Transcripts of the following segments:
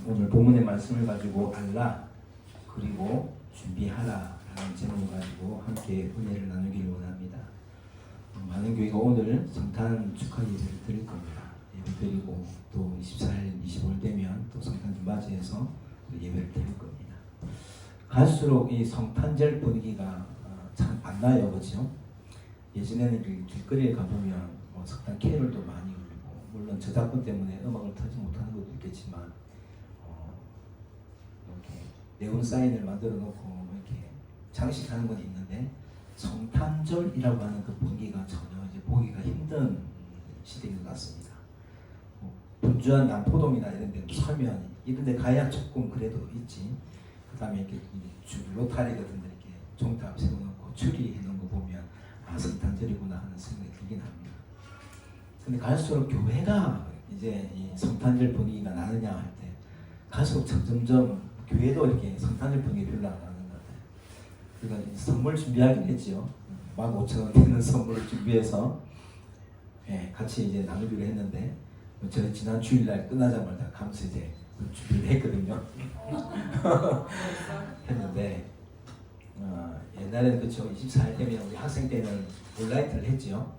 오늘 본문의 말씀을 가지고 알라 그리고 준비하라 라는 제목을 가지고 함께 은혜를 나누기를 원합니다. 많은 교회가 오늘 성탄 축하 예배를 드릴 겁니다. 예배 드리고 또 24일, 25일 되면 또 성탄절 맞이해서 예배를 드릴 겁니다. 갈수록 이 성탄절 분위기가 참 안 나요, 그렇죠? 예전에는 길거리에 가보면 성탄 캐롤도 많이 울리고, 물론 저작권 때문에 음악을 틀지 못하는 것도 있겠지만 이렇게 네온 사인을 만들어 놓고 이렇게 장식하는 건 있는데, 성탄절이라고 하는 그 분위기가 전혀 이제 보기가 힘든 시대인 것 같습니다. 분주한 남포동이나 이런 데 서면 이런 데 가야 조금 그래도 있지. 그 다음에 이렇게 로타리 같은 데 이렇게 종탑 세워놓고 추리해 놓은 거 보면 성탄절이구나 하는 생각이 들긴 합니다. 근데 갈수록 교회가 이제 이 성탄절 분위기가 나느냐 할 때 갈수록 점점점 교회도 이렇게 성탄절 분위기 별로 안 나는 것 같아요. 그러니까 선물 준비하긴 했죠. 15,000원 되는 선물을 준비해서 같이 이제 나누기로 했는데, 저희 지난 주일날 끝나자마자 감사제 준비를 했거든요. 했는데 옛날에는 그렇죠. 24일 되면 우리 학생 때는 온라인을 했죠.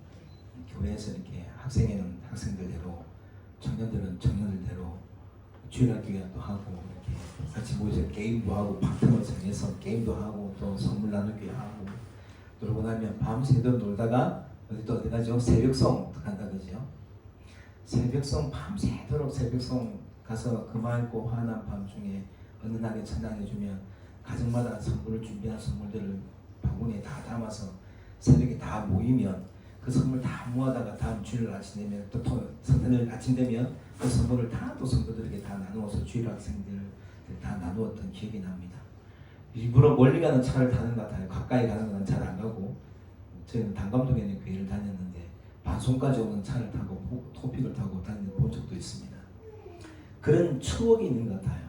교회에서 이렇게 학생회는 학생들대로, 청년들은 청년들대로 주일날 교회도 하고 이렇게 같이 모여서 게임도 하고 파트너 정해서 게임도 하고 또 선물 나누기 하고, 놀고 나면 밤새도록 놀다가 어디 가죠? 새벽송 간다 그죠? 새벽송 밤새도록 새벽송 가서 금화있고 환한 밤중에 은은하게 찬양해주면 가정마다 선물을 준비한 선물들을 바구니에 다 담아서 새벽에 다 모이면 그 선물 다 모아다가 다음 주일 아침 되면 또 성탄절 아침 되면 그 선물을 다 또 성도들에게 다 나누어서 주일 학생들 다 나누었던 기억이 납니다. 일부러 멀리 가는 차를 타는 것 같아요. 가까이 가는 건 잘 안 가고, 저희는 단감동에 있는 교회를 다녔는데 반송까지 오는 차를 타고 토픽을 타고 다니는 본 적도 있습니다. 그런 추억이 있는 것 같아요.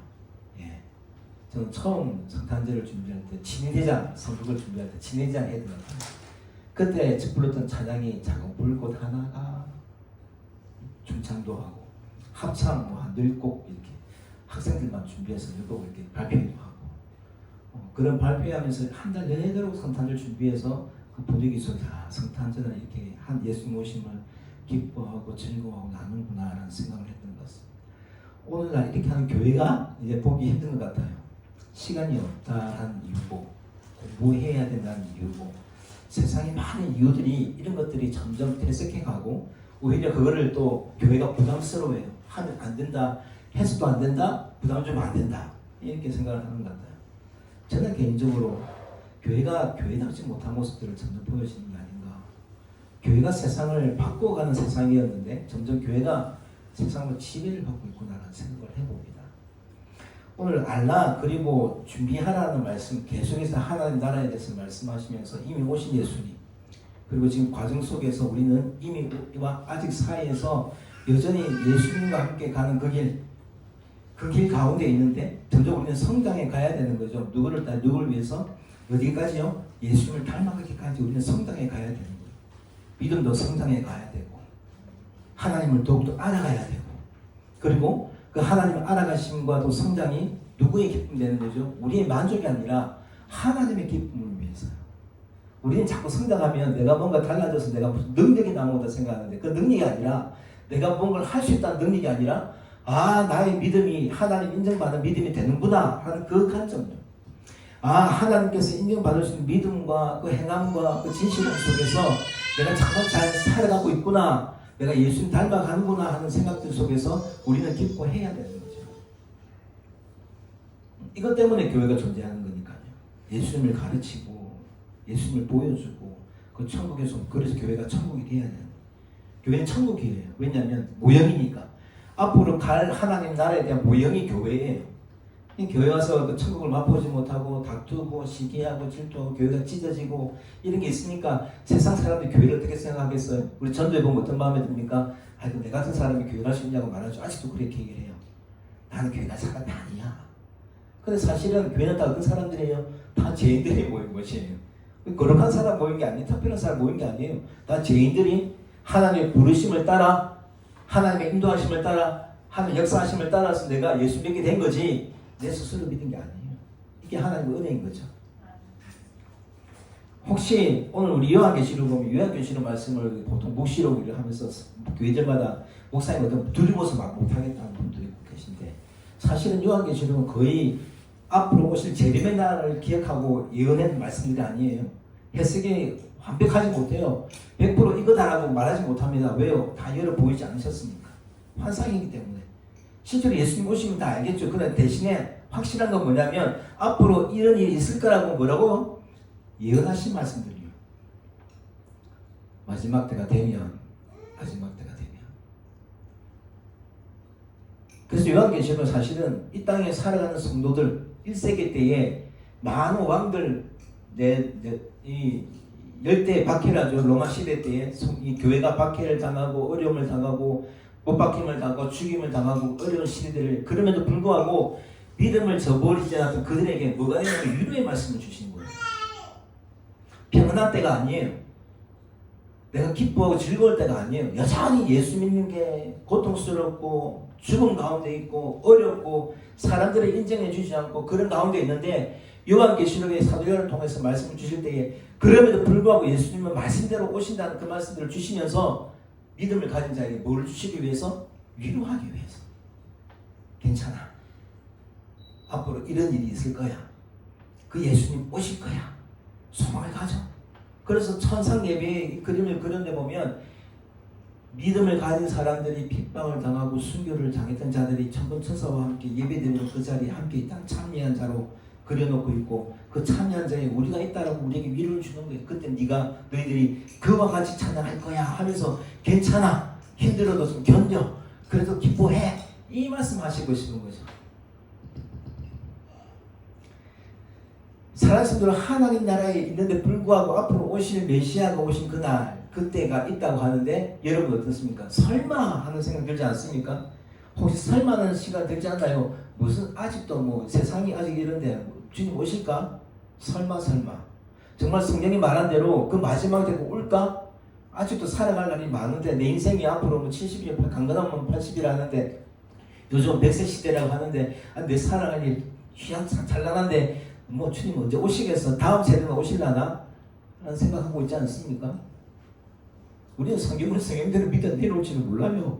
저는 처음 성탄절을 준비할 때 친위대장 성극을 준비할 때 친위대장 해야 되는 거예요. 그때 불렀던 찬양이 작은 불꽃 하나가, 중창도 하고 합창 한 10곡 이렇게 학생들만 준비해서 10곡 이렇게 발표도 하고, 그런 발표하면서 한 달 내내도록 성탄절 준비해서 그 분위기 속에서 성탄절은 이렇게 한 예수님 오심을 기뻐하고 즐거워하고 나누구나라는 생각을 했던 것 같습니다. 오늘날 이렇게 하는 교회가 이제 보기 힘든 것 같아요. 시간이 없다는 이유고, 공부해야 된다는 이유고, 세상에 많은 이유들이, 이런 것들이 점점 퇴색해가고, 오히려 그거를 또 교회가 부담스러워해요. 하면 안 된다, 해서도 안 된다, 부담 주면 안 된다, 이렇게 생각을 하는 것 같아요. 저는 개인적으로 교회가 교회답지 못한 모습들을 점점 보여지는 게 아닌가. 교회가 세상을 바꿔가는 세상이었는데 점점 교회가 세상으로 지배를 받고 있구나라는 생각을 해봅니다. 오늘 알라 그리고 준비하라는 말씀, 계속해서 하나님 나라에 대해서 말씀하시면서 이미 오신 예수님, 그리고 지금 과정 속에서 우리는 이미 아직 사이에서 여전히 예수님과 함께 가는 그 길 가운데 있는데, 점점 우리는 성장해 가야 되는 거죠. 누구를 위해서? 어디까지요? 예수님을 닮아가기까지 우리는 성장해 가야 되는 거예요. 믿음도 성장해 가야 되고, 하나님을 더욱더 알아가야 되고, 그리고 그 하나님을 알아가심과 또 성장이 누구의 기쁨이 되는 거죠? 우리의 만족이 아니라 하나님의 기쁨을 위해서요. 우리는 자꾸 성장하면 내가 뭔가 달라져서 내가 무슨 능력이 나오다 생각하는데, 그 능력이 아니라 내가 뭔가를 할 수 있다는 능력이 아니라 나의 믿음이 하나님 인정받는 믿음이 되는구나 하는 그 관점이요. 하나님께서 인정받을 수 있는 믿음과 그 행함과 그 진실 속에서 내가 참 잘 살아가고 있구나, 내가 예수님 닮아가는구나 하는 생각들 속에서 우리는 기뻐해야 되는 거죠. 이것 때문에 교회가 존재하는 거니까요. 예수님을 가르치고 예수님을 보여주고 그 천국에서, 그래서 교회가 천국이 돼야 돼요. 교회는 천국이에요. 왜냐하면 모형이니까. 앞으로 갈 하나님 나라에 대한 모형이 교회예요. 교회 와서 그 천국을 맛보지 못하고 다투고 시기하고 질투하고 교회가 찢어지고 이런 게 있으니까 세상 사람들이 교회를 어떻게 생각하겠어요? 우리 전도해 보면 어떤 마음에 듭니까? 아이고, 내 같은 사람이 교회 갈 수 있냐고 말하죠. 아직도 그렇게 얘기를 해요. 나는 교회 갈 사람이 아니야. 근데 사실은 교회는 다 어떤 사람들이에요? 다 죄인들이 모인 것이에요. 거룩한 사람 모인 게 아니에요. 특별한 사람 모인 게 아니에요. 다 죄인들이 하나님의 부르심을 따라, 하나님의 인도하심을 따라 하는 역사하심을 따라서 내가 예수 믿게 된 거지 내 스스로 믿은 게 아니에요. 이게 하나님의 은혜인 거죠. 혹시 오늘 우리 요한계시록 보면 요한계시록 말씀을 보통 묵시록을 하면서 교회들마다 목사님 어떤 두리고서 막 못하겠다는 분들이 계신데 사실은 요한계시록은 거의 앞으로 오실 재림의 날을 기억하고 예언한 말씀들이 아니에요. 해석이 완벽하지 못해요. 100% 이거다라고 말하지 못합니다. 왜요? 다 열어 보이지 않으셨으니까. 환상이기 때문에. 실제로 예수님 오시면 다 알겠죠. 그러나 대신에 확실한 건 뭐냐면 앞으로 이런 일이 있을 거라고 뭐라고? 예언하신 말씀들이요. 마지막 때가 되면 그래서 요한계시록은 사실은 이 땅에 살아가는 성도들 1세기 때에 많은 왕들 이 열대 박해라죠. 로마 시대 때에 이 교회가 박해를 당하고 어려움을 당하고 못 박힘을 당하고 죽임을 당하고 어려운 시대들을 그럼에도 불구하고 믿음을 저버리지 않았던 그들에게 뭐가 있냐면 위로의 말씀을 주신 거예요. 평안한 때가 아니에요. 내가 기뻐하고 즐거울 때가 아니에요. 여전히 예수 믿는 게 고통스럽고 죽음 가운데 있고 어렵고 사람들이 인정해 주지 않고 그런 가운데 있는데 요한계시록의 사도 요한을 통해서 말씀을 주실 때에 그럼에도 불구하고 예수님은 말씀대로 오신다는 그 말씀들을 주시면서 믿음을 가진 자에게 뭘 주시기 위해서? 위로하기 위해서. 괜찮아. 앞으로 이런 일이 있을 거야. 그 예수님 오실 거야. 소망을 가져. 그래서 천상 예배의 그림을 그런 데 보면 믿음을 가진 사람들이 핍박을 당하고 순교를 당했던 자들이 천군천사와 함께 예배드리는 그 자리에 함께 있다는 참여한 자로 그려놓고 있고 그 참여한 자에 우리가 있다라고 우리에게 위로를 주는 거예요. 그때 너희들이 그와 같이 찬양할 거야 하면서 괜찮아. 힘들어도 좀 견뎌. 그래도 기뻐해. 이 말씀 하시고 싶은 거죠. 살아신들은 하나님 나라에 있는데 불구하고 앞으로 오실 메시아가 오신 그날 그때가 있다고 하는데 여러분 어떻습니까? 설마 하는 생각 들지 않습니까? 혹시 설마는 시간 들지 않나요? 무슨 아직도 뭐 세상이 아직 이런데 주님 오실까? 설마 정말 성경이 말한 대로 그 마지막 때가 올까? 아직도 살아갈 날이 많은데 내 인생이 앞으로 뭐 70일 강건하면 80일 하는데 요즘 100세 시대라고 하는데 내 살아갈 일이 찬란한데 뭐 주님 언제 오시겠어? 다음 세대는 오실라나? 라는 생각하고 있지 않습니까? 우리는 성경대로 믿어 내려올지는 몰라요.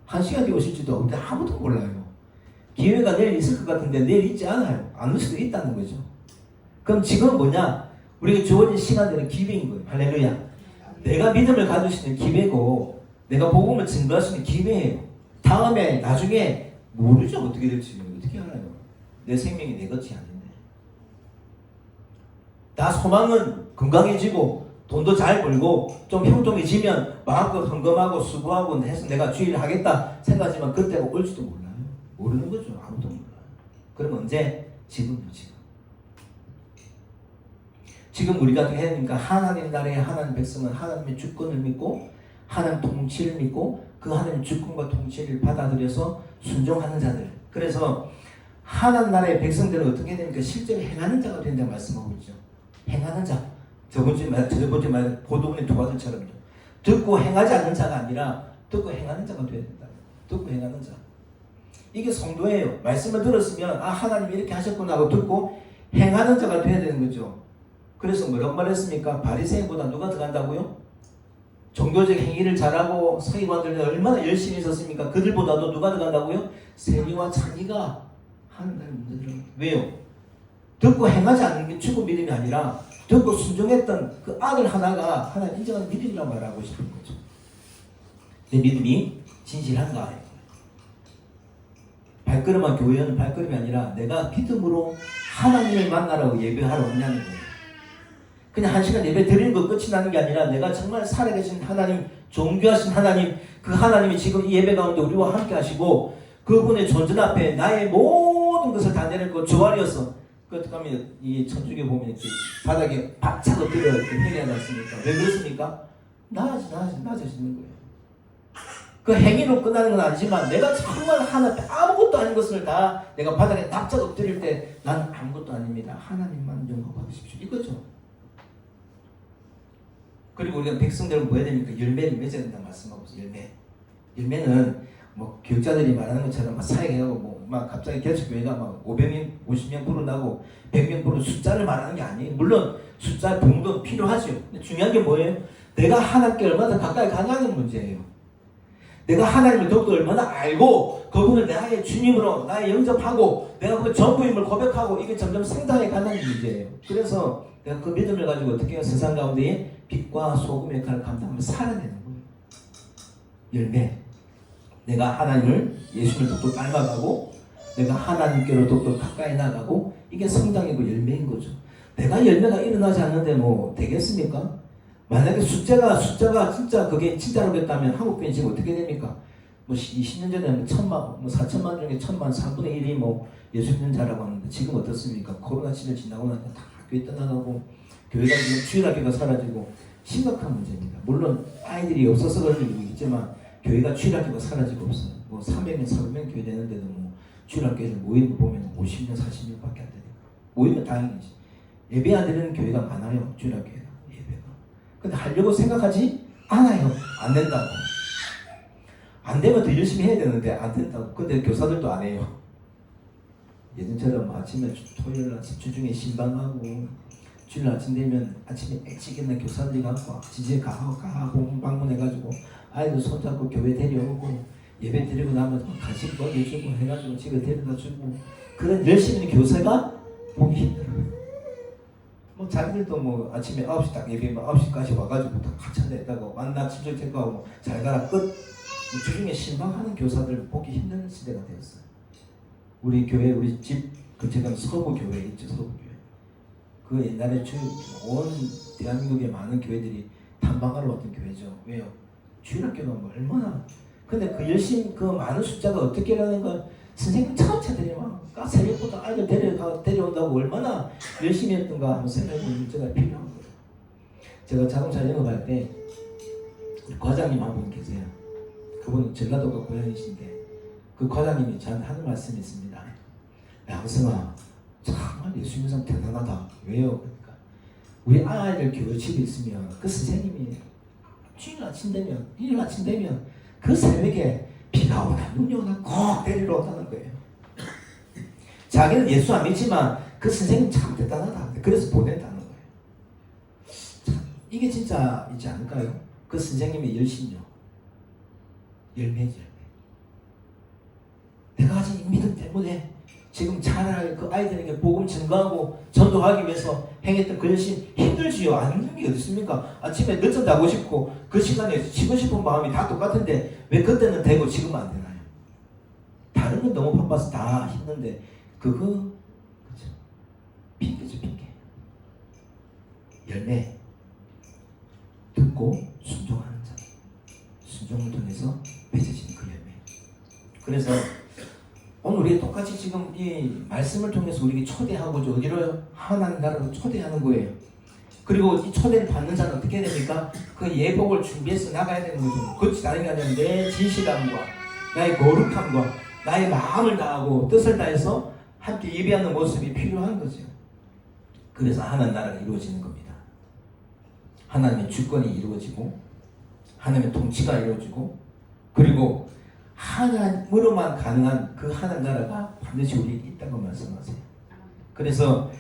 한 시간 뒤에 오실지도 근데 아무도 몰라요. 기회가 내일 있을 것 같은데 내일 있지 않아요. 안 올 수도 있다는 거죠. 그럼 지금 뭐냐? 우리가 주어진 시간들은 기회인 거예요. 할렐루야. 내가 믿음을 가질 수 있는 기회고 내가 복음을 증거할 수 있는 기회예요. 다음에 나중에 모르죠. 어떻게 될지. 어떻게 알아요? 내 생명이 내 것이 아닌데. 나 소망은 건강해지고 돈도 잘 벌고 좀 형통해지면 마음껏 헌금하고 수고하고 해서 내가 주일을 하겠다 생각하지만 그때가 올지도 몰라요. 모르는 거죠. 아무도 몰라요. 그럼 언제? 지금요. 지금 우리가 어떻게 해야 됩니까? 하나님 나라의 하나님 백성은 하나님의 주권을 믿고 하나님 통치를 믿고 그 하나님 주권과 통치를 받아들여서 순종하는 자들. 그래서 하나님 나라의 백성들은 어떻게 해야 됩니까? 실제로 행하는 자가 된다고 말씀하고 있죠. 행하는 자. 저번주에 말 보도문의 두 아들처럼요. 듣고 행하지 않는 자가 아니라 듣고 행하는 자가 되어야 된다. 듣고 행하는 자. 이게 성도예요. 말씀을 들었으면 하나님이 이렇게 하셨구나 하고 듣고 행하는 자가 되어야 되는 거죠. 그래서 뭐라고 말했습니까? 바리새인보다 누가 더 간다고요? 종교적 행위를 잘하고 서기관들은 얼마나 열심히 있었습니까? 그들보다도 누가 더 간다고요? 세리와 창의가 하는 문제들은 왜요? 듣고 행하지 않는 게 죽은 믿음이 아니라 듣고 순종했던 그 아들 하나가 하나님 인정하는 믿음이라고 말하고 싶은 거죠. 내 믿음이 진실한가? 발걸음한 교회는 발걸음이 아니라 내가 믿음으로 하나님을 만나라고 예배하러 왔냐는 거예요. 그냥 한 시간 예배 드리는 거 끝이 나는 게 아니라 내가 정말 살아계신 하나님, 존귀하신 하나님, 그 하나님이 지금 이 예배 가운데 우리와 함께 하시고 그분의 존재 앞에 나의 모든 것을 다 내려놓고 조아리어서 어떻게 하면 이 천주교 보면 이렇게 바닥에 박차고 엎드려 이렇게 회개하지 않습니까? 왜 그렇습니까? 나아지는 거예요. 그 행위로 끝나는 건 아니지만 내가 정말 아무것도 아닌 것을 다 내가 바닥에 납작 엎드릴 때 나는 아무것도 아닙니다. 하나님만 영광받으십시오. 이거죠. 그리고 우리가 백성들은 뭐 해야 됩니까? 열매를 맺어야 된다고 말씀하고 있어요. 열매는 뭐 교육자들이 말하는 것처럼 막 사역하고 막 갑자기 개척교회가 막 500명, 50명 불어나고 100명 불어 숫자를 말하는 게 아니에요. 물론 숫자 부흥도 필요하죠. 근데 중요한 게 뭐예요? 내가 하나님께 얼마나 가까이 가냐는 문제예요. 내가 하나님을 더욱더 얼마나 알고 그분을 나의 주님으로 나의 영접하고 내가 그 전부임을 고백하고 이게 점점 성장해 가는 문제예요. 그래서 내가 그 믿음을 가지고 어떻게 해요? 세상 가운데 빛과 소금의 역할을 감당하며 살아내는 거예요. 열매. 내가 하나님을 예수님을 더욱더 닮아가고 내가 하나님께로 더욱더 가까이 나가고 이게 성장이고 열매인 거죠. 내가 열매가 일어나지 않는데 뭐 되겠습니까? 만약에 숫자가 진짜 그게 진짜로 됐다면 한국교회 지금 어떻게 됩니까? 뭐 20년 전에 뭐 4천만 중에 1,000만 3분의 1이 뭐 예수 믿는 자라고 하는데 지금 어떻습니까? 코로나 시절 지나고 나서 다 교회 떠나가고 교회가 지금 주일학교가 사라지고 심각한 문제입니다. 물론 아이들이 없어서 그런 일도 있지만 교회가 주일학교가 사라지고 없어요. 뭐 300명, 400명 교회 되는데도 뭐 주일학교에서 모이는 거 보면 50명, 40명밖에 안 되니까 모이면 다행이지. 예배 안 드리는 교회가 많아요. 주일학교에 예배가. 근데 하려고 생각하지 않아요. 안 된다고. 안 되면 더 열심히 해야 되는데 안 된다고. 근데 교사들도 안 해요. 예전처럼 아침에 토요일 아침 주중에 신방하고 주일 아침 되면 아침에 일찍 일어나 교사들이 가고 지지에 가고 방문해가지고 아이들 손잡고 교회 데려오고 예배 드리고 나면 간식 먹여주고 해가지고 집에 데려다주고 그런 열심히 있는 교사가 보기 힘들어요. 뭐 자기들도 뭐 아침에 9시 딱 예배면 9시까지 와가지고 다 같이 앉아있다고 만나 친절 체크하고 잘 가라 끝. 주중에 신방하는 교사들 보기 힘든 시대가 되었어요. 우리 교회 우리 집 근처에 가면 서부교회 있죠. 서부교회. 그 옛날에 온 대한민국의 많은 교회들이 탐방하러 왔던 교회죠. 왜요? 주일학교가 뭐 얼마나 근데 그 열심히 그 많은 숫자가 어떻게 일어나는가 선생님 차차들이 막 새벽부터 아이들 데려온다고 얼마나 열심히 했던가 한번 생각해보는 문제가 필요한 거예요. 제가 자동차 영업할 때 우리 과장님 한 분 계세요. 그분은 전라도가 고향이신데 그 과장님이 저한테 하는 말씀이 있습니다. 양승아 정말 예수 믿는 사람 대단하다. 왜요? 그러니까 우리 아이들 교회 집에 있으면 그 선생님이 주일 아침 되면 일요일 아침 되면 그 새벽에 비가 오나 눈이 오나 꼭 데리러 온다는 거예요. 자기는 예수 안 믿지만 그 선생님 참 대단하다. 그래서 보낸다는 거예요. 참, 이게 진짜 있지 않을까요? 그 선생님의 열심요. 열매지. 내가 가진 믿음 때문에 지금 잘할 그 아이들에게 복음 전가하고 전도하기 위해서 행했던 그 열심 힘들지요. 안 힘든 게 어디 있습니까? 아침에 늦잠 자고 싶고 그 시간에 쉬고 싶은 마음이 다 똑같은데 왜 그때는 되고 지금은 안 되나요? 다른 건 너무 바빠서 다 힘든데 그거 그죠? 핑계죠 핑계. 열매 듣고 순종하는 자. 순종을 통해서 맺어지는 그 열매. 그래서 오늘 우리 똑같이 지금 이 말씀을 통해서 우리에게 초대하고 어디로 하나님 나라로 초대하는 거예요. 그리고 이 초대를 받는 자는 어떻게 됩니까? 그 예복을 준비해서 나가야 되는 거죠. 그렇지 다른 게 아니라 내 진실함과 나의 거룩함과 나의 마음을 다하고 뜻을 다해서 함께 예배하는 모습이 필요한 거죠. 그래서 하나님 나라가 이루어지는 겁니다. 하나님의 주권이 이루어지고 하나님의 통치가 이루어지고 그리고 하나님으로만 가능한 그 하나님 나라가 반드시 우리에게 있다고 말씀하세요. 그래서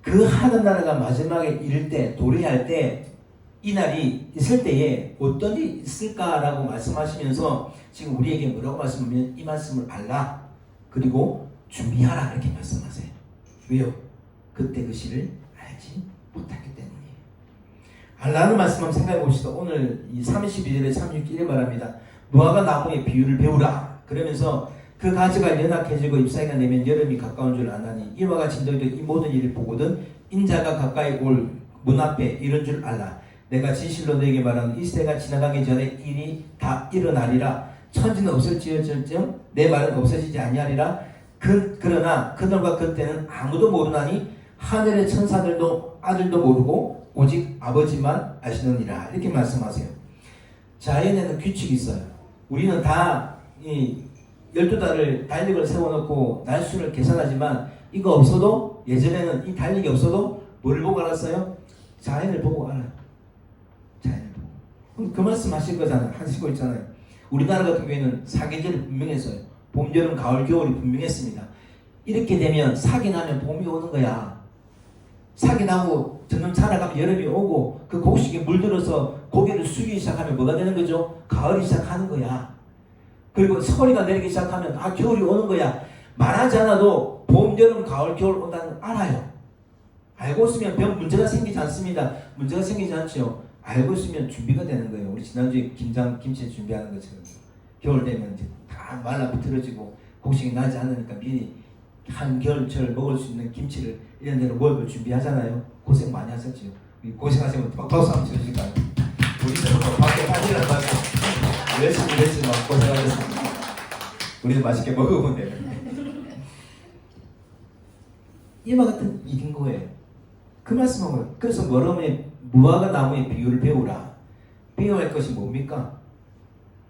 그 하나님 나라가 마지막에 이를 때 도래할 때 이 날이 있을 때에 어떤 일이 있을까라고 말씀하시면서 지금 우리에게 뭐라고 말씀하면 이 말씀을 알라 그리고 준비하라 이렇게 말씀하세요. 왜요? 그때 그 시를 알지 못했기 때문이에요. 알라는 말씀 한번 생각해 봅시다. 오늘 이 32절에 36절에 말합니다. 무화과 나무의 비유를 배우라. 그러면서 그 가지가 연약해지고 잎사귀가 내면 여름이 가까운 줄 아나니 이와 같이 너희도 이 모든 일을 보거든 인자가 가까이 올 문 앞에 이런 줄 알라. 내가 진실로 너에게 말하는 이 시대가 지나가기 전에 일이 다 일어나리라. 천지는 없을지어질정 내 말은 없어지지 아니하리라. 그러나 그날과 그때는 아무도 모르나니 하늘의 천사들도 아들도 모르고 오직 아버지만 아시느니라. 이렇게 말씀하세요. 자연에는 규칙이 있어요. 우리는 다 이 12달을 달력을 세워놓고 날수를 계산하지만 이거 없어도 예전에는 이 달력이 없어도 뭘 보고 알았어요? 자연을 보고 알아요. 자연을 보고. 그 말씀 하실 거잖아요. 하시고 있잖아요. 우리나라 같은 경우에는 사계절이 분명했어요. 봄, 여름, 가을, 겨울이 분명했습니다. 이렇게 되면 사기 나면 봄이 오는 거야. 사기 나고 점점 자라가면 여름이 오고 그 곡식에 물들어서 고개를 숙이기 시작하면 뭐가 되는 거죠? 가을이 시작하는 거야. 그리고 서리가 내리기 시작하면 겨울이 오는 거야. 말하지 않아도 봄, 여름, 가을, 겨울 온다는 걸 알아요. 알고 있으면 별 문제가 생기지 않습니다. 문제가 생기지 않죠. 알고 있으면 준비가 되는 거예요. 우리 지난주에 김치 준비하는 것처럼 겨울 되면 이제 다 말라 비틀어지고 곡식이 나지 않으니까 미리 한겨울철 먹을 수 있는 김치를 이런 데로 모을 준비하잖아요. 고생 많이 하셨죠. 고생하시면 막 박수 한번 쳐주실까요? 우리는 밖에 빠지라는 말씀 열심히 했지만 고생하셨습니다. 우리도 맛있게 먹어보면 되는데 이와 같은 일인 거예요. 그 말씀은 그래서 뭐라면 무화과 나무의 비유를 배우라. 배워야 할 것이 뭡니까?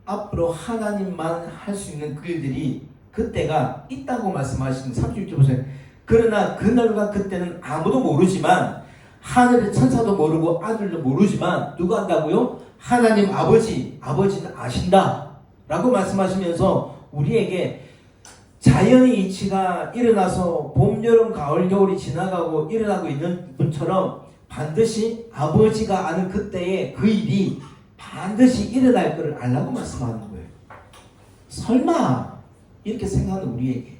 앞으로 하나님만 할 수 있는 그 일들이 그때가 있다고 말씀하시는 36절 보세요. 그러나 그날과 그때는 아무도 모르지만 하늘의 천사도 모르고 아들도 모르지만 누가 한다고요? 하나님 아버지는 아신다 라고 말씀하시면서 우리에게 자연의 이치가 일어나서 봄, 여름, 가을, 겨울이 지나가고 일어나고 있는 분처럼 반드시 아버지가 아는 그때의 그 일이 반드시 일어날 것을 알라고 말씀하는 거예요. 설마 이렇게 생각하는 우리에게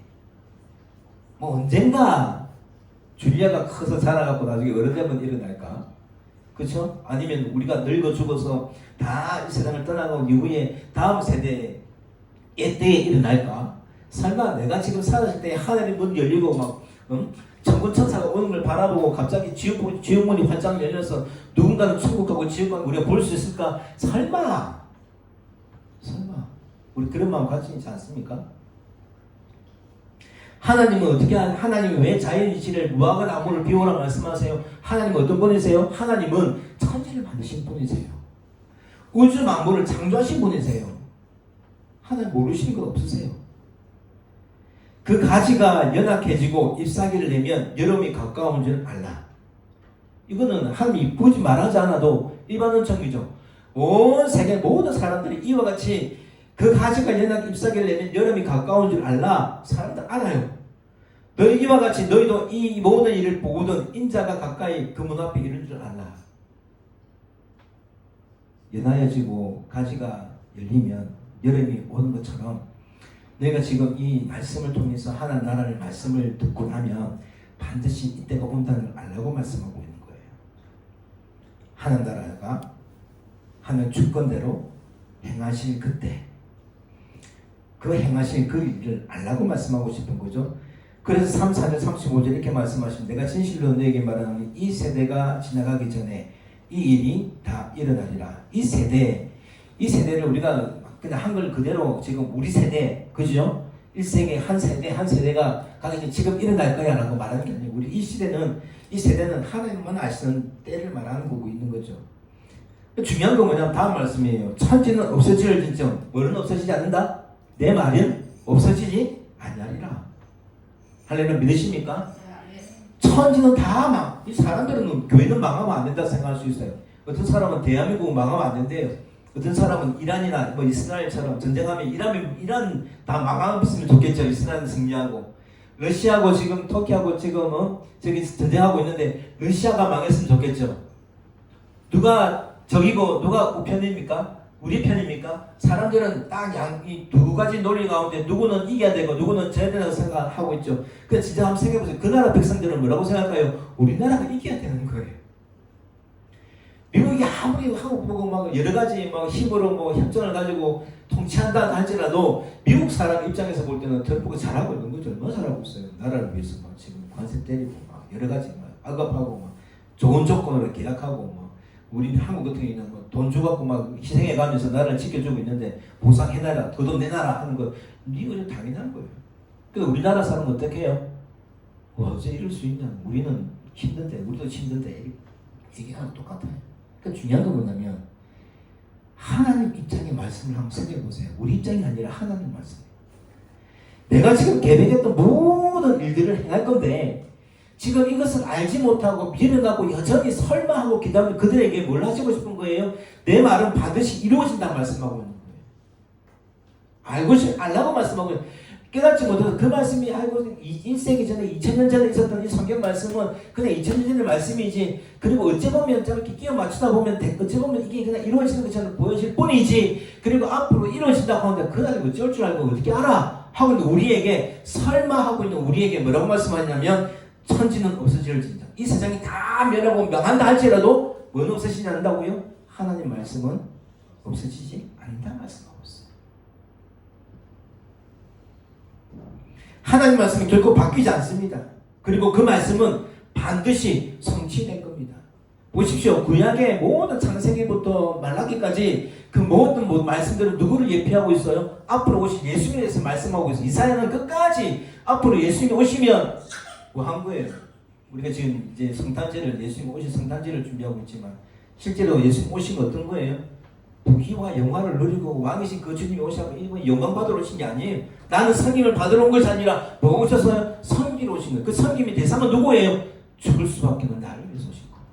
뭐 언젠가 줄리아가 커서 자라갖고 나중에 어른 되면 일어날까? 그렇죠? 아니면 우리가 늙어 죽어서 다 이 세상을 떠나고 이후에 다음 세대의 때에 일어날까? 설마 내가 지금 살았을 때 하늘의 문 열리고 막 천군 천사가 오는 걸 바라보고 갑자기 지옥문이 활짝 열려서 누군가는 천국하고 지옥만 우리가 볼 수 있을까? 설마 우리 그런 마음 가지고 있지 않습니까? 하나님은 어떻게 하나님이 왜 자연이치를 무화과 나무를 비우라 말씀하세요? 하나님은 어떤 분이세요? 하나님은 천지를 만드신 분이세요. 우주 만물을 창조하신 분이세요. 하나님 모르시는 것 없으세요? 그 가지가 연약해지고 잎사귀를 내면 여름이 가까운 줄 알라. 이거는 하나님이 굳이 말하지 않아도 일반 원천이죠. 온 세계 모든 사람들이 이와 같이 그 가지가 연약 잎사귀를 내면 여름이 가까운 줄 알라. 사람들 알아요. 너희 이와 같이 너희도 이 모든 일을 보거든 인자가 가까이 그 문 앞에 이를 줄 알라. 연하여지고 가지가 열리면 여름이 오는 것처럼 너희가 지금 이 말씀을 통해서 하나님 나라를 말씀을 듣고 나면 반드시 이때가 온다는 걸 알라고 말씀하고 있는 거예요. 하나님 나라가 하는 주권대로 행하실 그때 그 행하실 그 일을 알라고 말씀하고 싶은 거죠. 그래서 3, 4절, 35절 이렇게 말씀하시면 내가 진실로 너에게 말하노니 이 세대가 지나가기 전에 이 일이 다 일어나리라. 이 세대를 우리가 그냥 한글 그대로 지금 우리 세대, 그죠? 1세기 한 세대가 가게 지금 일어날 거야 라고 말하는 게 아니에요. 우리 이 세대는 하나님만 아시는 때를 말하는 거고 있는 거죠. 중요한 건 뭐냐면 다음 말씀이에요. 천지는 없어질진정 뭐는 없어지지 않는다? 내 말은 없어지지 아니하리라. 할렐루야 믿으십니까? 천지는 다 이 사람들은 교회는 망하면 안 된다 생각할 수 있어요. 어떤 사람은 대한민국은 망하면 안 된대요. 어떤 사람은 이란이나 뭐 이스라엘처럼 전쟁하면 이란 다 망했으면 좋겠죠. 이스라엘은 승리하고 러시아하고 지금 터키하고 지금 저기 전쟁하고 있는데 러시아가 망했으면 좋겠죠. 누가 적이고 누가 우편입니까? 우리 편입니까? 사람들은 딱 이 두 가지 논리 가운데 누구는 이겨야 되고 누구는 져야 된다고 생각하고 있죠. 그 진짜 한번 생각해보세요. 그 나라 백성들은 뭐라고 생각해요? 우리나라가 이겨야 되는 거예요. 미국이 아무리 한국 보고 막 여러 가지 막 힘으로 뭐 협정을 가지고 통치한다 할지라도 미국 사람 입장에서 볼 때는 결국 잘하고 있는 거죠. 얼마나 잘하고 있어요. 나라를 위해서 막 지금 관세 때리고 막 여러 가지 막 악업하고 막 좋은 조건으로 계약하고 막 우리 한국 같은 경우에는 뭐 돈 주고 막 희생해가면서 나라를 지켜주고 있는데 보상해놔라, 그 돈 내놔라 하는 거 이거 당연한 거예요. 그러니까 우리나라 사람은 어떻게 해요? 와, 어째 이럴 수 있냐? 우리는 힘든데, 우리도 힘든데 얘기하는 똑같아요. 그러니까 중요한 건 뭐냐면 하나님 입장의 말씀을 한번 생각해보세요. 우리 입장이 아니라 하나님 말씀. 내가 지금 계획했던 모든 일들을 행할 건데 지금 이것을 알지 못하고 미련하고 여전히 설마하고 기다리는 그들에게 뭘 하시고 싶은 거예요? 내 말은 반드시 이루어진다는 말씀하고 있는 거예요. 알라고 말씀하고 깨닫지 못해서 그 말씀이 아이고 인생이 전에 2000년 전에 있었던 이 성경 말씀은 그냥 2000년 전의 말씀이지 그리고 어찌 보면 저렇게 끼워 맞추다 보면 어찌 보면 이게 그냥 이루어지는 것처럼 보여질 뿐이지 그리고 앞으로 이루어진다고 하는데 그날이 어쩔 줄 알고 어떻게 알아? 하고 있는 우리에게 설마 하고 있는 우리에게 뭐라고 말씀하냐면 천지는 없어질진다. 이 세상이 다 멸하고 명한다 할지라도 뭐는 없어지지 않는다고요? 하나님 말씀은 없어지지 않는다 말씀하고 있어요. 하나님 말씀은 결코 바뀌지 않습니다. 그리고 그 말씀은 반드시 성취될 겁니다. 보십시오. 구약의 모든 창세기부터 말라기까지 그 모든 말씀들은 누구를 예표하고 있어요? 앞으로 오실 예수님에 대해서 말씀하고 있어요. 이사야는 끝까지 앞으로 예수님이 오시면 뭐 한 거예요. 우리가 지금 이제 성탄제를 예수님 오신 성탄제를 준비하고 있지만 실제로 예수님 오신 거 어떤 거예요? 부귀와 영화를 누리고 왕이신 그 주님이 오셔서 이번 영광 받으러 오신 게 아니에요. 나는 섬김을 받으러 온 것이 아니라 뭐가 오셨어요? 섬기러 오신 거예요. 그 섬김의 대상은 누구예요? 죽을 수밖에 없는 나를 위해서 오신 거예요.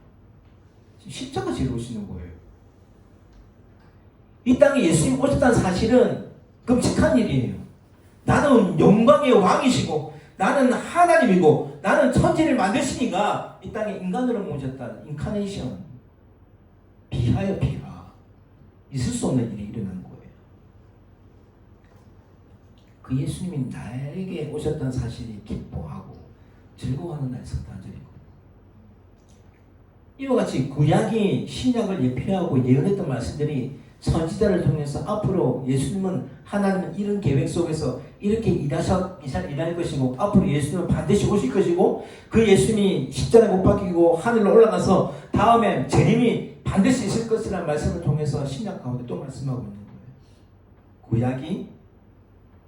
십자가 지러 오시는 거예요. 이 땅에 예수님 오셨다는 사실은 끔찍한 일이에요. 나는 영광의 왕이시고 나는 하나님이고 나는 천지를 만드시니까 이 땅에 인간으로 오셨다. 인카네이션. 비하여 비하. 있을 수 없는 일이 일어나는 거예요. 그 예수님이 나에게 오셨다는 사실이 기뻐하고 즐거워하는 날 성탄절이고 이와 같이 구약이 신약을 예표하고 예언했던 말씀들이 선지자를 통해서 앞으로 예수님은 하나님은 이런 계획 속에서 이렇게 일할 것이고 앞으로 예수님은 반드시 오실 것이고 그 예수님이 십자가에 못 박히고 하늘로 올라가서 다음에 재림이 반드시 있을 것이라는 말씀을 통해서 신약 가운데 또 말씀하고 있는 거예요. 구약이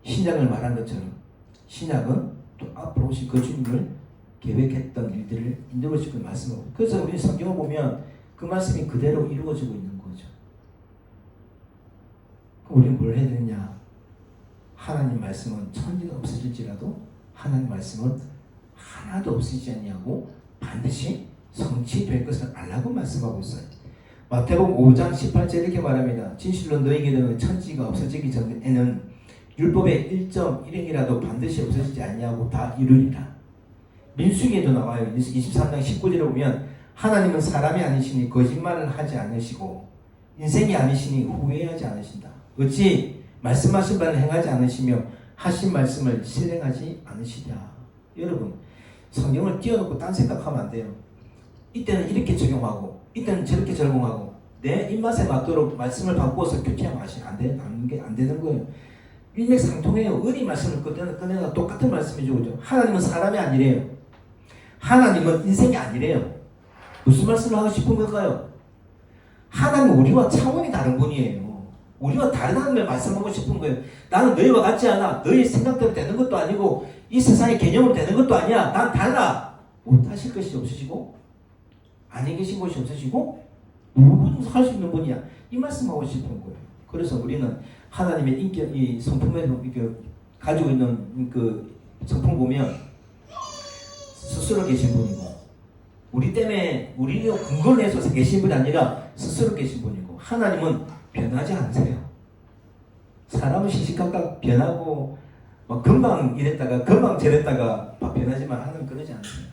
신약을 말한 것처럼 신약은 또 앞으로 오실 그 주님을 계획했던 일들을 이루어질 걸 말씀하고 그래서 우리 성경을 보면 그 말씀이 그대로 이루어지고 있는 거죠. 우리는 뭘 해야 되느냐? 하나님 말씀은 천지가 없어질지라도 하나님 말씀은 하나도 없어지지 않냐고 반드시 성취될 것을 알라고 말씀하고 있어요. 마태복음 5장 18절 이렇게 말합니다. 진실로 너희에게는 천지가 없어지기 전에는 율법의 1.1행이라도 반드시 없어지지 않냐고 다 이루리라. 민수기에도 나와요. 23장 19절에 보면 하나님은 사람이 아니시니 거짓말을 하지 않으시고 인생이 아니시니 후회하지 않으신다. 어찌 말씀하신 바를 행하지 않으시며 하신 말씀을 실행하지 않으시냐. 여러분 성경을 띄워놓고 딴 생각하면 안 돼요. 이때는 이렇게 적용하고 이때는 저렇게 적용하고 내 입맛에 맞도록 말씀을 바꾸어서 교체하면 안 되는 거예요. 일맥상통해요. 은희 말씀을 꺼내다 똑같은 말씀이죠. 그죠? 하나님은 사람이 아니래요. 하나님은 인생이 아니래요. 무슨 말씀을 하고 싶은 걸까요? 하나님은 우리와 차원이 다른 분이에요. 우리와 다르다는 걸 말씀하고 싶은 거예요. 나는 너희와 같지 않아. 너희 생각대로 되는 것도 아니고 이 세상의 개념으로 되는 것도 아니야. 난 달라. 못하실 것이 없으시고 안에 계신 것이 없으시고 누구든 할 수 있는 분이야. 이 말씀하고 싶은 거예요. 그래서 우리는 하나님의 인격, 이 성품에 가지고 있는 그 성품을 보면 스스로 계신 분이고 우리 때문에 우리로 근거를 해서 계신 분이 아니라 스스로 계신 분이고 하나님은 변하지 않으세요. 사람은 시시각각 변하고 막 금방 이랬다가 금방 저랬다가 막 변하지만 하나님은 그러지 않으세요.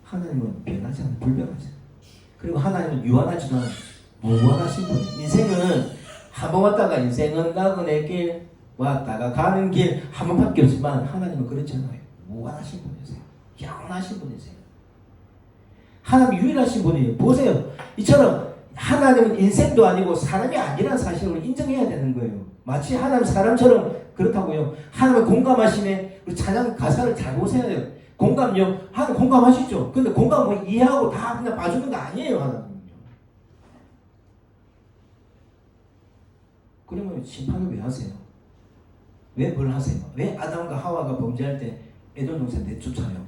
하나님은 변하지 않아요. 불변하세요. 그리고 하나님은 유한하지도 않아요. 무한하신 분이에요. 인생은 한 번 왔다가 인생은 나그네 길 왔다가 가는 길 한 번밖에 없지만 하나님은 그렇지 않아요. 무한하신 분이세요. 영원하신 분이세요. 하나님 유일하신 분이에요. 보세요. 이처럼 하나님은 인생도 아니고 사람이 아니라는 사실을 인정해야 되는 거예요. 마치 하나님 사람처럼 그렇다고요. 하나님은 공감하시네. 우리 찬양 가사를 잘 보세요. 공감요. 하나님 공감하시죠. 근데 공감 뭐 이해하고 다 그냥 봐주는 거 아니에요. 하나님은요. 그러면 심판을 왜 하세요? 왜 뭘 하세요? 왜 아담과 하와가 범죄할 때 에돔 동산 내쫓아요?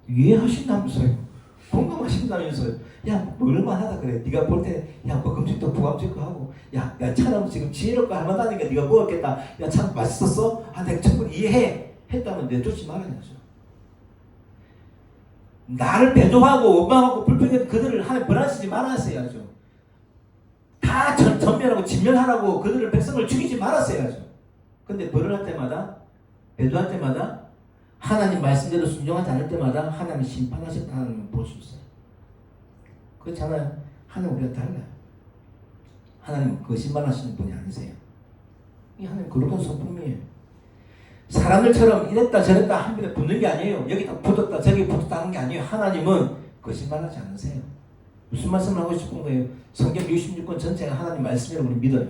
이해하신다면서요. 공감하신다면서요. 야, 얼마나 하다 그래. 네가 볼 때, 야, 먹음직도 부감직도 하고, 야, 차는 지금 지혜롭고 할만하니까 네가 먹었겠다. 야, 참 맛있었어? 아, 내가 충분히 이해해. 했다면 내쫓지 말아야죠. 나를 배도하고 원망하고 불평해도 그들을 하나님 벌하시지 말았어야죠. 다 다 전멸하고 진멸하라고 그들을 백성을 죽이지 말았어야죠. 근데 벌을 할 때마다, 배도할 때마다, 하나님 말씀대로 순종하지 않을 때마다 하나님 심판하셨다는 걸 볼 수 있어요. 그렇잖아요. 하나님 우리가 달라요. 하나님 거짓말하시는 분이 아니세요. 이 하나님 거룩한 성품이에요. 사람들처럼 이랬다 저랬다 한 번에 붙는 게 아니에요. 여기다 붙었다 저기 붙었다 하는 게 아니에요. 하나님은 거짓말하지 않으세요. 무슨 말씀을 하고 싶은 거예요? 성경 66권 전체가 하나님 말씀이라고 우리 믿어요.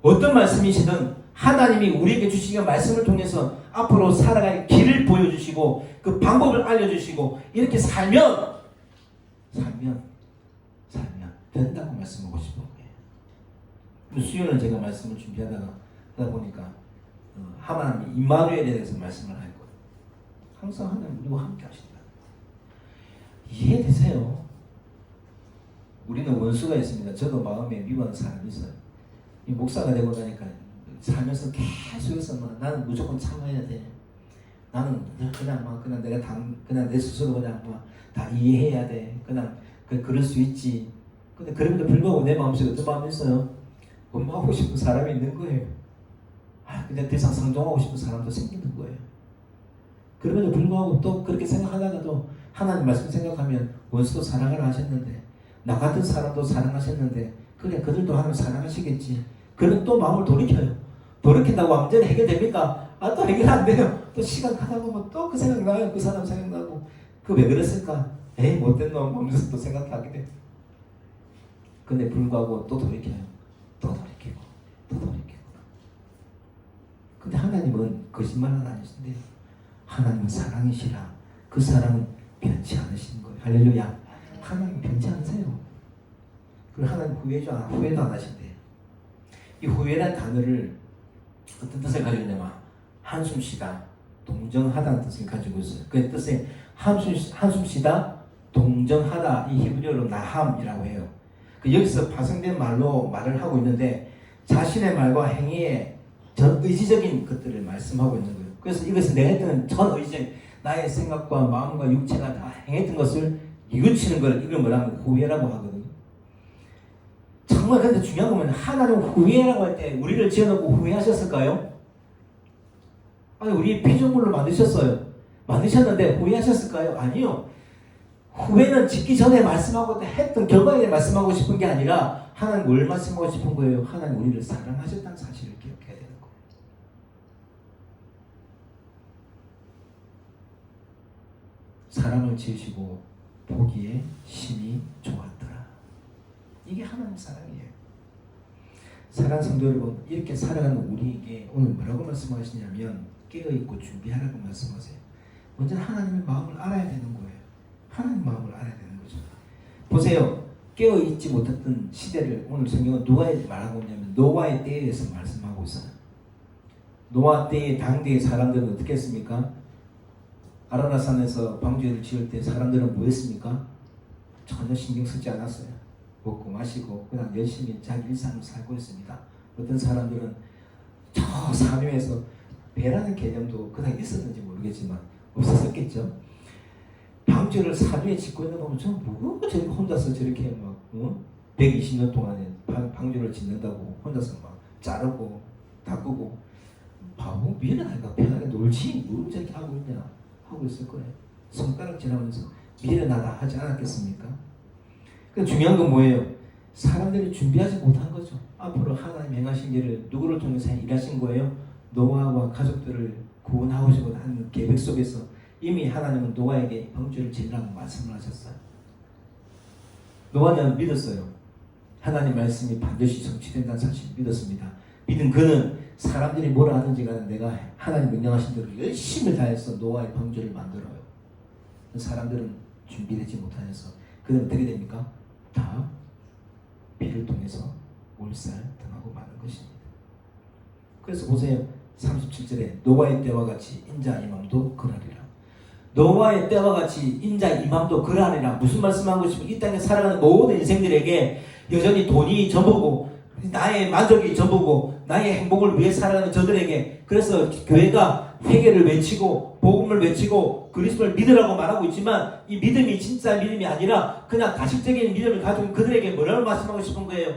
어떤 말씀이시든 하나님이 우리에게 주시는 말씀을 통해서 앞으로 살아갈 길을 보여주시고 그 방법을 알려주시고 이렇게 살면 된다고 말씀하고 싶은 거예요. 수요일은 제가 말씀을 준비하다 보니까 하나님이 임마누엘에 대해서 말씀을 할 거예요. 항상 하나님 우리와 함께 하신다. 이해되세요? 우리는 원수가 있습니다. 저도 마음에 미워하는 사람이 있어요. 이 목사가 되고 나니까 살면서 계속해서 나는 무조건 참아야 돼. 나는 그냥 내가 그냥 내 스스로 그냥 다 이해해야 돼. 그냥 그럴 수 있지. 근데 그럼에도 불구하고 내 마음속에 어떤 마음이 있어요? 원망하고 싶은 사람이 있는 거예요. 그냥 더 이상 상종하고 싶은 사람도 생기는 거예요. 그럼에도 불구하고 또 그렇게 생각하다가도 하나님 말씀 생각하면 원수도 사랑을 하셨는데 나 같은 사람도 사랑하셨는데 그래 그들도 하나님 사랑하시겠지. 그런 또 마음을 돌이켜요. 돌이킨다고 완전히 해결됩니까? 또 해결 안 돼요. 또 시간 가다 보면 또 그 생각 나요. 그 사람 생각나고 그 왜 그랬을까? 에이 못된 놈 하면서 또 생각하게 돼. 근데 불구하고 또 돌이켜요. 또 돌이키고 또 돌이키고. 근데 하나님은 거짓말은 아니신데 하나님은 사랑이시라. 그 사랑은 변치 않으신 거예요. 할렐루야. 하나님 변치 않으세요. 그리고 하나님 후회도 안 하신대요. 이 후회란 단어를 어떤 뜻을 가지고 있냐면 한숨 쉬다, 동정하다는 뜻을 가지고 있어요. 그 뜻에 한숨 쉬다, 동정하다 이 히브리어로 나함이라고 해요. 여기서 파생된 말로 말을 하고 있는데 자신의 말과 행위에 전의지적인 것들을 말씀하고 있는 거예요. 그래서 이것은 내가 했던 전의지적인 나의 생각과 마음과 육체가 다 행했던 것을 뉘우치는 걸 이걸 뭐라면 후회라고 하거든요. 정말 근데 중요한 거면 하나님 후회라고 할 때 우리를 지어놓고 후회하셨을까요? 아니 우리 피조물로 만드셨어요. 만드셨는데 후회하셨을까요? 아니요. 후회는 짓기 전에 말씀하고 했던 결과에 말씀하고 싶은 게 아니라 하나님 뭘 말씀하고 싶은 거예요? 하나님 우리를 사랑하셨다는 사실을 기억해야 되는 거예요. 사람을 지으시고 보기에 심히 좋았더라. 이게 하나님 사랑이에요. 사랑하는 성도 여러분, 이렇게 살아가는 우리에게 오늘 뭐라고 말씀하시냐면 깨어있고 준비하라고 말씀하세요. 먼저 하나님의 마음을 알아야 되는 거예요. 하나님 마음을 알아야 되는 거죠. 보세요. 깨어있지 못했던 시대를 오늘 성경은 누가 말하고 있냐면 노아의 때에서 말씀하고 있어요. 노아 때의 당대의 사람들은 어떻게 했습니까? 아라라산에서 방주를 지을 때 사람들은 뭐 했습니까? 전혀 신경 쓰지 않았어요. 먹고 마시고 그냥 열심히 자기 일상을 살고 있습니다. 어떤 사람들은 저 사면에서 배라는 개념도 그냥 있었는지 모르겠지만 없었겠죠. 방주를 사면에 짓고 있는 거 보면 뭐 저렇게 혼자서 저렇게 막 120년 동안에 방주를 짓는다고 혼자서 막 자르고 닦고 바보 미련하니까 편하게 놀지 뭐 저렇게 하고 있냐 하고 있을 거예요. 손가락 지나면서 미련하다 하지 않았겠습니까? 그 중요한 건 뭐예요? 사람들이 준비하지 못한 거죠. 앞으로 하나님 행하신 일을 누구를 통해서 일하신 거예요? 노아와 가족들을 구원하고 싶은 하는 계획 속에서 이미 하나님은 노아에게 방주를 지으라고 말씀을 하셨어요. 노아는 믿었어요. 하나님 말씀이 반드시 성취된다는 사실을 믿었습니다. 믿은 그는 사람들이 뭐라 하든지 간에 내가 하나님 명령하신 대로 열심히 다해서 노아의 방주를 만들어요. 사람들은 준비되지 못하여서 그는 어떻게 됩니까? 다 비를 통해서 몰살당하고 마는 것입니다. 그래서 보세요. 37절에 노아의 때와 같이 인자 이맘도 그러리라. 노아의 때와 같이 인자 이맘도 그러하리라. 무슨 말씀하고 싶으면 이 땅에 살아가는 모든 인생들에게 여전히 돈이 전부고 나의 만족이 전부고 나의 행복을 위해 살아가는 저들에게 그래서 교회가 회개를 외치고 복음을 외치고 그리스도를 믿으라고 말하고 있지만 이 믿음이 진짜 믿음이 아니라 그냥 가식적인 믿음을 가지고 그들에게 뭐라고 말씀하고 싶은 거예요?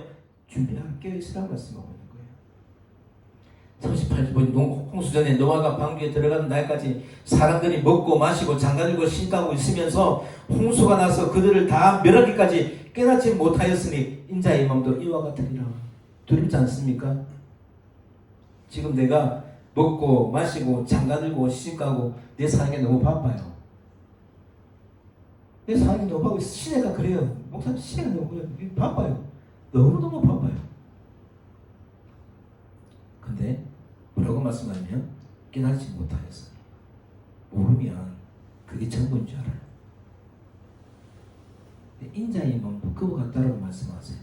준비하라, 깨어있으라고 말씀하고 있는 거예요. 38절 홍수전에 노아가 방주에 들어가는 날까지 사람들이 먹고 마시고 장가들고 쉰다고 있으면서 홍수가 나서 그들을 다 멸하기까지 깨닫지 못하였으니 인자의 마음도 이와 같으리라. 두렵지 않습니까? 지금 내가 먹고 마시고 장가들고 시집가고 내 사는 게 너무 바빠요. 내 사는 게 너무 바빠요. 시내가 그래요. 목사님 시내가 너무 바빠요. 너무너무 바빠요. 근데 뭐라고 말씀하냐면 깨닫지 못하였으니 모르면 그게 전부인 줄 알아요. 인자의 마음도 그와 같다라고 말씀하세요.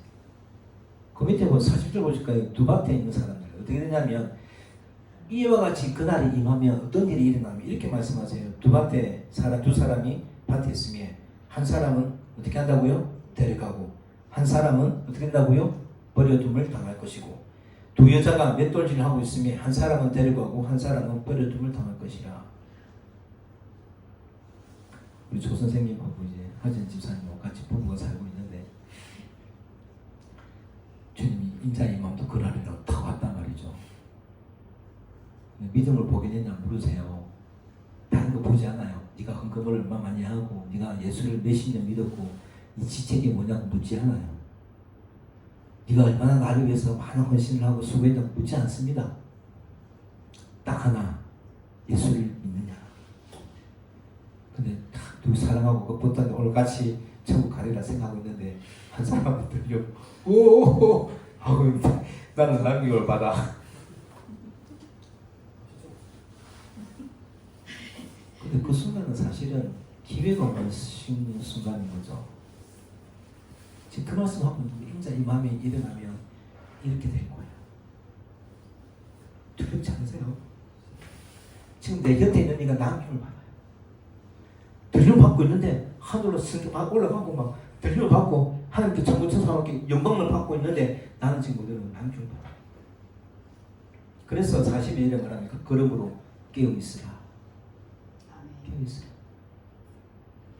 그 밑에 40절 보실까요? 두 밭에 있는 사람들 어떻게 되냐면 이와 같이 그날이 임하면 어떤 일이 일어나면 이렇게 말씀하세요. 두 사람이 밭에 있으면 한 사람은 어떻게 한다고요? 데려가고 한 사람은 어떻게 한다고요? 버려둠을 당할 것이고 두 여자가 맷돌질을 하고 있으면 한 사람은 데려가고 한 사람은 버려둠을 당할 것이라. 우리 조 선생님하고 이제 하진 집사님하고 같이 부부가 살고 있는데 주님이 인자의 마음도 그날이라고 다 왔단 말이죠. 믿음을 보게 되냐 물으세요. 다른 거 보지 않아요. 네가 헌금을 얼마 많이 하고 네가 예수를 몇십 년 믿었고 이 지책이 뭐냐고 묻지 않아요. 네가 얼마나 나를 위해서 많은 헌신을 하고 수고했다고 묻지 않습니다. 딱 하나, 예수를 믿느냐. 근데 둘 사랑하고 그것보다 오늘 같이 천국 가리라 생각하고 있는데 한 사람은 들려 오오오 하고 나는 남김을 받아. 근데 그 순간은 사실은 기회가 없는 순간인 거죠. 지금 그 말씀하면 인자 이 마음에 일어나면 이렇게 될 거예요. 두렵지 않으세요? 지금 내 곁에 있는 이가 남김을 받아요. 들림 받고 있는데 하늘로 승 올라가고 막 들림을 받고 하나님께 천군천사함께 영광을 받고 있는데 나는 지금 그대로 남김을 받아요. 그래서 40일 이런 거라면 그 걸음으로 깨어있으라. 깨어있으라.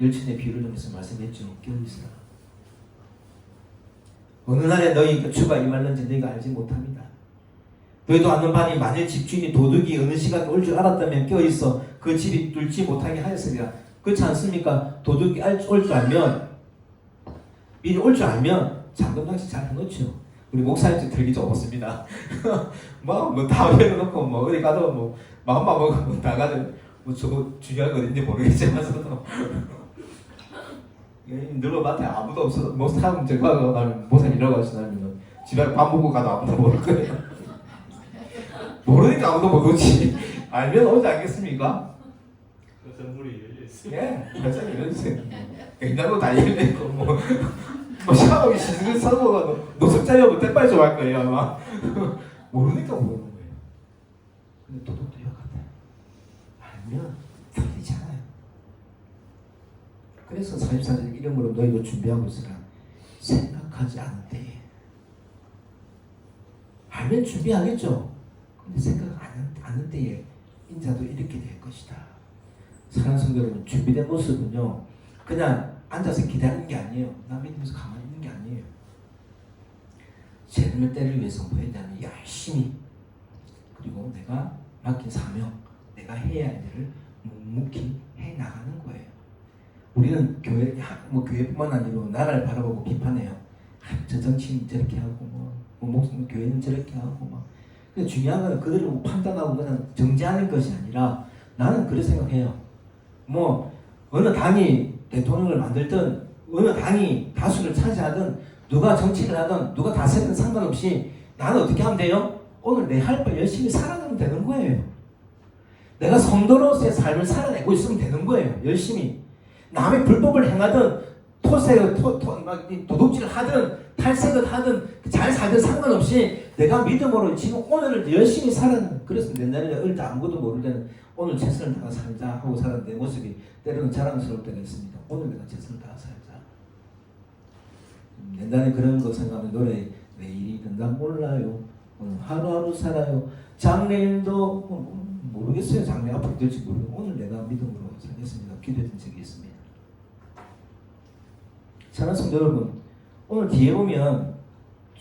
열친의 비유를 통해서 말씀했죠. 깨어있으라. 어느 날에 너희 주가 임할는지 너희가 알지 못합니다. 너희도 아는 바니 만일 집주인이 도둑이 어느 시간에 올 줄 알았다면 껴있어 그 집이 뚫지 못하게 하였으리라. 그렇지 않습니까? 도둑이 올 줄 알면 미리 올 줄 알면 잠금장치 잘 해놓죠. 우리 목사님 들기 좀 없습니다. 다 해놓고 어디 가도 마음만 먹으면 나가는 저거 중요한 거 어딘지 모르겠지만서도 늘 밭에 아무도 없어. 목사님 제가 나면 목사님 일하고 하시면 집에 밥 먹고 가도 아무도 모를 거예요. 모르니까 아무도 못 오지. 알면 오지 않겠습니까? 전물이 열려있어요. 예, 별장이 열려있어요. 냉장고 다 열려있고 샤워기 씻는 사고가 노숙자리 오면 때빨리 좀 할 거예요 아마. 모르니까 모르는 거예요. 근데 도둑도 이와 같아요. 알면 틀리지 않아요. 그래서 44절 이름으로 너희도 준비하고 있으라. 생각하지 않을 때에. 알면 준비하겠죠. 근데 생각 않을 때에 인자도 이렇게 될 것이다. 사랑하는 성도 여러분, 준비된 모습은요 그냥 앉아서 기다리는 게 아니에요. 나 믿으면서 가만히 있는 게 아니에요. 재능을 때를 위해서 뭐 했냐면 열심히, 그리고 내가 맡긴 사명, 내가 해야 할 일을 묵묵히 해 나가는 거예요. 우리는 교회뿐만 아니라 나라를 바라보고 비판해요. 저 정치인 저렇게 하고 목숨 교회는 저렇게 하고 막. 근데 중요한 건 그들을 판단하고 그냥 정지하는 것이 아니라 나는 그렇게 생각해요. 어느 당이 대통령을 만들든 어느 당이 다수를 차지하든 누가 정치를 하든 누가 다스리든 상관없이 나는 어떻게 하면 돼요? 오늘 내 할 걸 열심히 살아가면 되는 거예요. 내가 성도로서의 삶을 살아내고 있으면 되는 거예요. 열심히. 남의 불법을 행하든 도둑질을 하든 탈색을 하든 잘 살든 상관없이 내가 믿음으로 지금 오늘을 열심히 살아는. 그래서 옛날에 어릴 때 아무것도 모를 때는 오늘 최선을 다해 살자 하고 살았는데 내 모습이 때로는 자랑스러울 때가 있습니다. 오늘 내가 최선을 다해 살자. 옛날에 그런 거 생각하면 노래 내일이 된다 몰라요. 오늘 하루하루 살아요. 장래일도 모르겠어요. 장래 앞으로 될지 모르고 오늘 내가 믿음으로 살겠습니다. 기도했던 적이 있습니다. 사랑하는 성도 여러분, 오늘 뒤에 보면